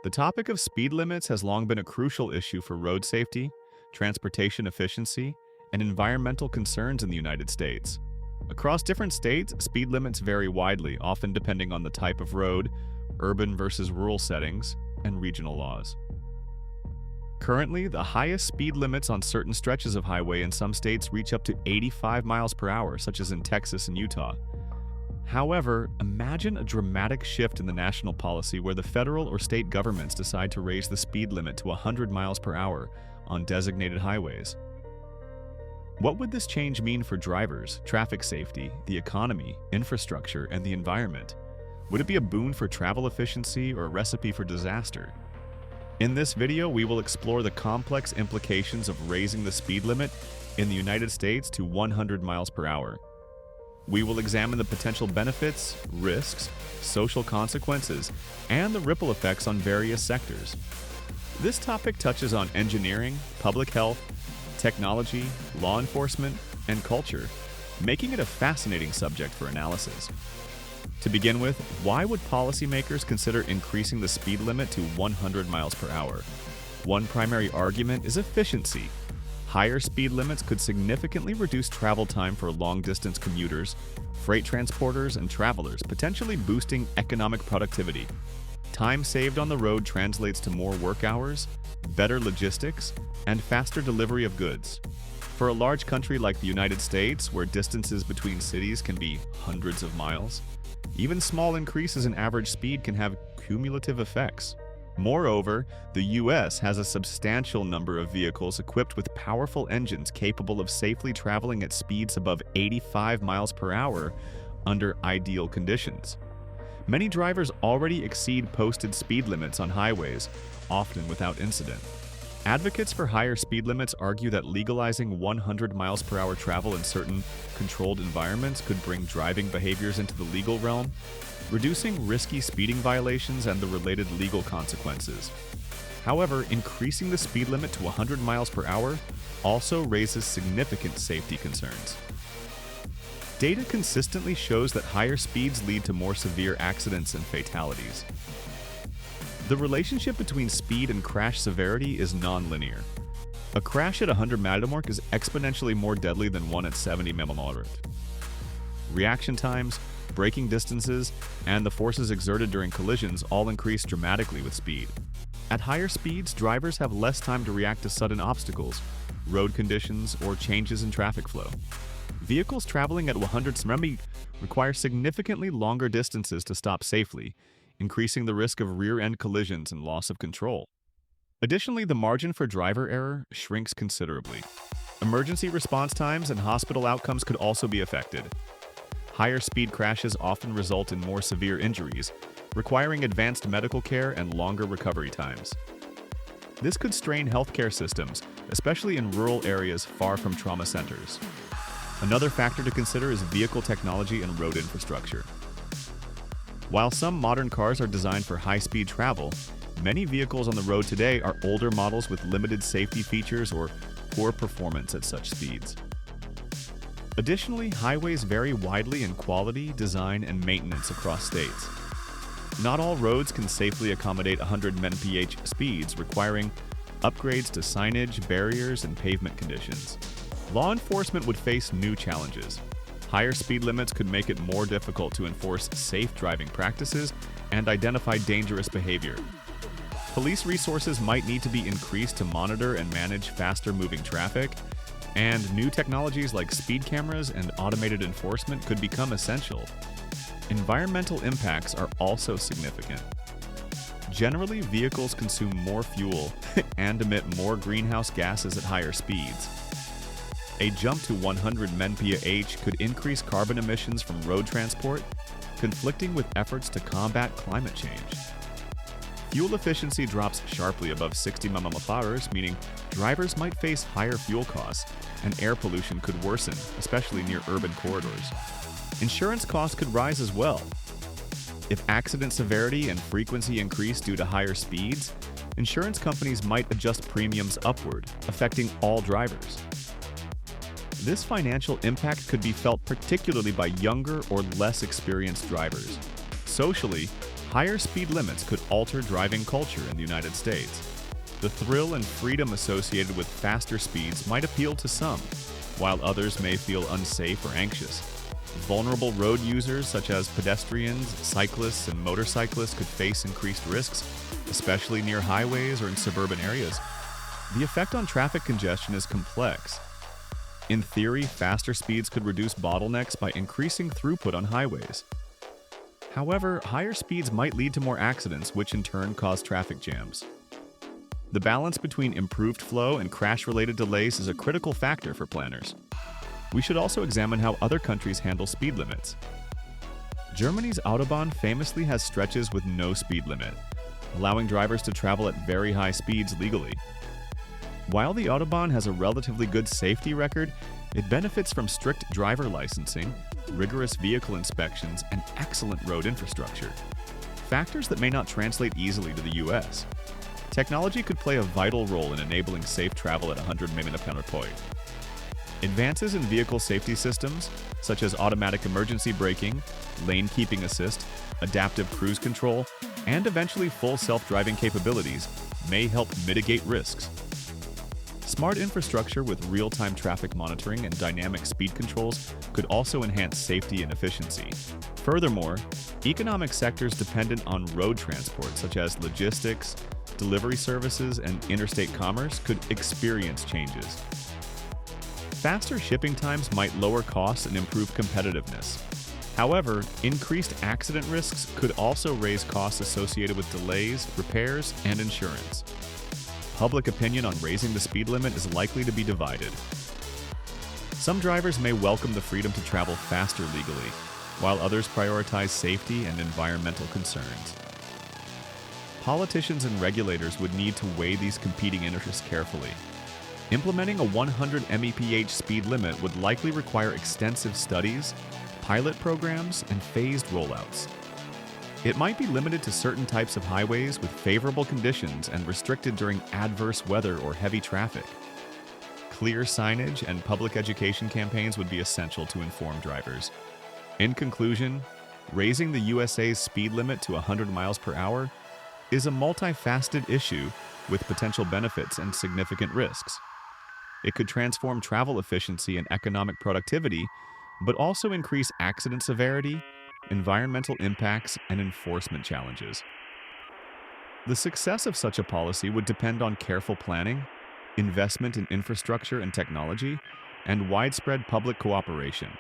The topic of speed limits has long been a crucial issue for road safety, transportation efficiency, and environmental concerns in the United States. Across different states, speed limits vary widely, often depending on the type of road, urban versus rural settings, and regional laws. Currently, the highest speed limits on certain stretches of highway in some states reach up to 85 miles per hour, such as in Texas and Utah. However, imagine a dramatic shift in the national policy where the federal or state governments decide to raise the speed limit to 100 miles per hour on designated highways. What would this change mean for drivers, traffic safety, the economy, infrastructure, and the environment? Would it be a boon for travel efficiency or a recipe for disaster? In this video, we will explore the complex implications of raising the speed limit in the United States to 100 miles per hour. We will examine the potential benefits, risks, social consequences, and the ripple effects on various sectors. This topic touches on engineering, public health, technology, law enforcement, and culture, making it a fascinating subject for analysis. To begin with, why would policymakers consider increasing the speed limit to 100 miles per hour? One primary argument is efficiency. Higher speed limits could significantly reduce travel time for long-distance commuters, freight transporters, and travelers, potentially boosting economic productivity. Time saved on the road translates to more work hours, better logistics, and faster delivery of goods. For a large country like the United States, where distances between cities can be hundreds of miles, even small increases in average speed can have cumulative effects. Moreover, the U.S. has a substantial number of vehicles equipped with powerful engines capable of safely traveling at speeds above 85 miles per hour under ideal conditions. Many drivers already exceed posted speed limits on highways, often without incident. Advocates for higher speed limits argue that legalizing 100 miles per hour travel in certain controlled environments could bring driving behaviors into the legal realm, reducing risky speeding violations and the related legal consequences. However, increasing the speed limit to 100 miles per hour also raises significant safety concerns. Data consistently shows that higher speeds lead to more severe accidents and fatalities. The relationship between speed and crash severity is nonlinear. A crash at 100 mph is exponentially more deadly than one at 70 mph. Reaction times, braking distances, and the forces exerted during collisions all increase dramatically with speed. At higher speeds, drivers have less time to react to sudden obstacles, road conditions, or changes in traffic flow. Vehicles traveling at 100 mph require significantly longer distances to stop safely, increasing the risk of rear-end collisions and loss of control. Additionally, the margin for driver error shrinks considerably. Emergency response times and hospital outcomes could also be affected. Higher speed crashes often result in more severe injuries, requiring advanced medical care and longer recovery times. This could strain healthcare systems, especially in rural areas far from trauma centers. Another factor to consider is vehicle technology and road infrastructure. While some modern cars are designed for high-speed travel, many vehicles on the road today are older models with limited safety features or poor performance at such speeds. Additionally, highways vary widely in quality, design, and maintenance across states. Not all roads can safely accommodate 100 mph speeds, requiring upgrades to signage, barriers, and pavement conditions. Law enforcement would face new challenges. Higher speed limits could make it more difficult to enforce safe driving practices and identify dangerous behavior. Police resources might need to be increased to monitor and manage faster-moving traffic, and new technologies like speed cameras and automated enforcement could become essential. Environmental impacts are also significant. Generally, vehicles consume more fuel and emit more greenhouse gases at higher speeds. A jump to 100 mph could increase carbon emissions from road transport, conflicting with efforts to combat climate change. Fuel efficiency drops sharply above 60 mph, meaning drivers might face higher fuel costs, and air pollution could worsen, especially near urban corridors. Insurance costs could rise as well. If accident severity and frequency increase due to higher speeds, insurance companies might adjust premiums upward, affecting all drivers. This financial impact could be felt particularly by younger or less experienced drivers. Socially, Higher speed limits could alter driving culture in the United States. The thrill and freedom associated with faster speeds might appeal to some, while others may feel unsafe or anxious. Vulnerable road users such as pedestrians, cyclists, and motorcyclists could face increased risks, especially near highways or in suburban areas. The effect on traffic congestion is complex. In theory, faster speeds could reduce bottlenecks by increasing throughput on highways. However, higher speeds might lead to more accidents, which in turn cause traffic jams. The balance between improved flow and crash-related delays is a critical factor for planners. We should also examine how other countries handle speed limits. Germany's Autobahn famously has stretches with no speed limit, allowing drivers to travel at very high speeds legally. While the Autobahn has a relatively good safety record, it benefits from strict driver licensing, rigorous vehicle inspections, and excellent road infrastructure. Factors that may not translate easily to the US. Technology could play a vital role in enabling safe travel at 100 mph. Advances in vehicle safety systems, such as automatic emergency braking, lane keeping assist, adaptive cruise control, and eventually full self-driving capabilities, may help mitigate risks. Smart infrastructure with real-time traffic monitoring and dynamic speed controls could also enhance safety and efficiency. Furthermore, economic sectors dependent on road transport, such as logistics, delivery services, and interstate commerce, could experience changes. Faster shipping times might lower costs and improve competitiveness. However, increased accident risks could also raise costs associated with delays, repairs, and insurance. Public opinion on raising the speed limit is likely to be divided. Some drivers may welcome the freedom to travel faster legally, while others prioritize safety and environmental concerns. Politicians and regulators would need to weigh these competing interests carefully. Implementing a 100 mph speed limit would likely require extensive studies, pilot programs, and phased rollouts. It might be limited to certain types of highways with favorable conditions and restricted during adverse weather or heavy traffic. Clear signage and public education campaigns would be essential to inform drivers. In conclusion, raising the USA's speed limit to 100 mph is a multifaceted issue with potential benefits and significant risks. It could transform travel efficiency and economic productivity, but also increase accident severity, environmental impacts, and enforcement challenges. The success of such a policy would depend on careful planning, investment in infrastructure and technology, and widespread public cooperation.